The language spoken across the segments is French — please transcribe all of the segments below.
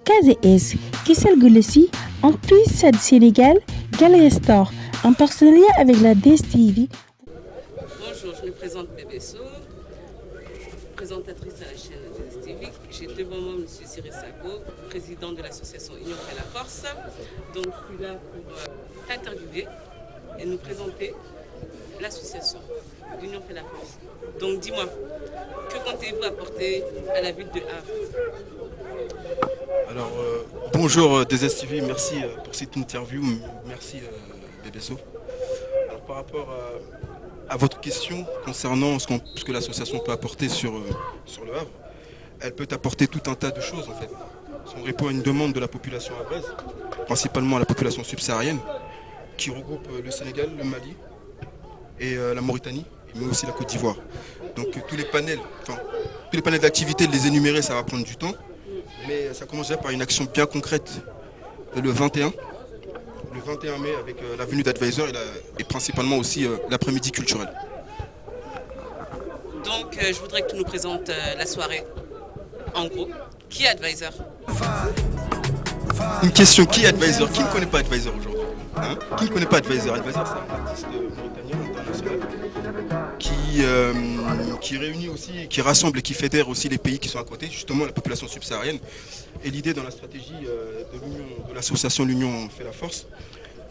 KZS, Kissel Gulesi, en plus de Sénégal, Galerie Store, en partenariat avec la DSTV. Bonjour, je me présente Bébé Sow, présentatrice à la chaîne DSTV. J'ai devant moi M. Cyril Sako, président de l'association Union fait la force. Donc je suis là pour t'interviewer et nous présenter l'association Union fait la force. Donc dis-moi, que comptez-vous apporter à la ville de Havre? Alors, bonjour DSTV, merci pour cette interview, merci Bébé Sow. Alors, par rapport à votre question concernant ce que l'association peut apporter sur le Havre, elle peut apporter tout un tas de choses en fait. On répond à une demande de la population havraise, principalement la population subsaharienne, qui regroupe le Sénégal, le Mali et la Mauritanie, mais aussi la Côte d'Ivoire. Donc tous les panels d'activités, de les énumérer, ça va prendre du temps. Mais ça commence déjà par une action bien concrète le 21 mai avec la venue d'Advisor et principalement aussi l'après-midi culturel. Donc je voudrais que tu nous présentes la soirée. En gros, qui est Advisor? Une question, qui est Advisor? Qui ne connaît pas Advisor aujourd'hui, hein? Qui ne connaît pas Advisor? Advisor, c'est un artiste mauritanien international qui réunit aussi, qui rassemble et qui fédère aussi les pays qui sont à côté, justement la population subsaharienne. Et l'idée dans la stratégie de l'association L'Union fait la force,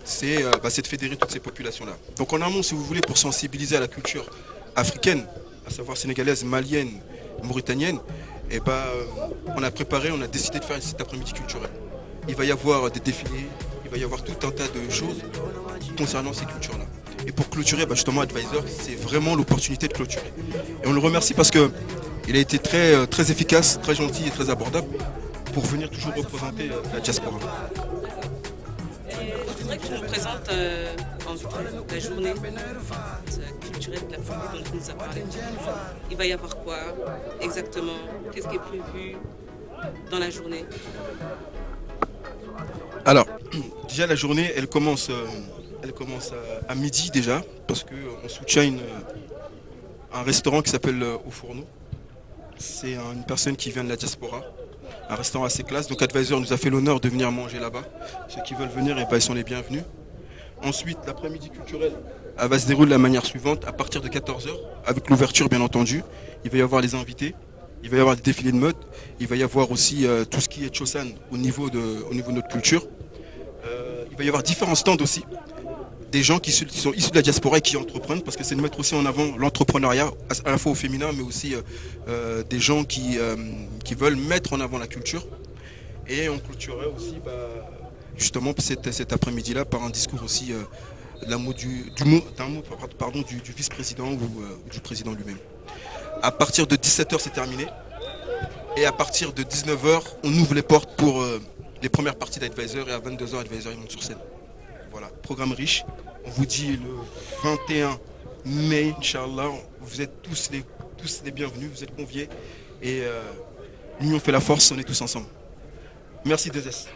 c'est de fédérer toutes ces populations-là. Donc en amont, si vous voulez, pour sensibiliser à la culture africaine, à savoir sénégalaise, malienne, mauritanienne, on a décidé de faire cet après-midi culturel. Il va y avoir des défilés, il va y avoir tout un tas de choses concernant ces cultures-là. Et pour clôturer, justement, Advisor, c'est vraiment l'opportunité de clôturer. Et on le remercie parce qu'il a été très, très efficace, très gentil et très abordable pour venir toujours représenter la diaspora. Je voudrais que tu nous présentes en vue la journée culturelle de la famille dont tu nous as parlé. Il va y avoir quoi exactement? Qu'est-ce qui est prévu dans la journée? Alors, déjà la journée, elle commence à midi déjà, parce qu'on soutient un restaurant qui s'appelle Au Fourneau. C'est une personne qui vient de la diaspora, un restaurant assez classe. Donc Advisor nous a fait l'honneur de venir manger là-bas. Ceux qui veulent venir, ils sont les bienvenus. Ensuite, l'après-midi culturel, elle va se dérouler de la manière suivante, à partir de 14h, avec l'ouverture bien entendu. Il va y avoir les invités, il va y avoir des défilés de mode, il va y avoir aussi tout ce qui est Chosan au niveau de notre culture. Il va y avoir différents stands aussi, des gens qui sont issus de la diaspora et qui entreprennent, parce que c'est de mettre aussi en avant l'entrepreneuriat, à la fois au féminin, mais aussi des gens qui veulent mettre en avant la culture. Et on clôturerait aussi justement cet après-midi-là par un discours aussi du vice-président ou du président lui-même. À partir de 17h, c'est terminé. Et à partir de 19h, on ouvre les portes pour les premières parties d'Advisor, et à 22h, Advisor monte sur scène. Voilà, programme riche. On vous dit le 21 mai, Inch'Allah, vous êtes tous les bienvenus, vous êtes conviés. Et l'Union fait la force, on est tous ensemble. Merci 2S.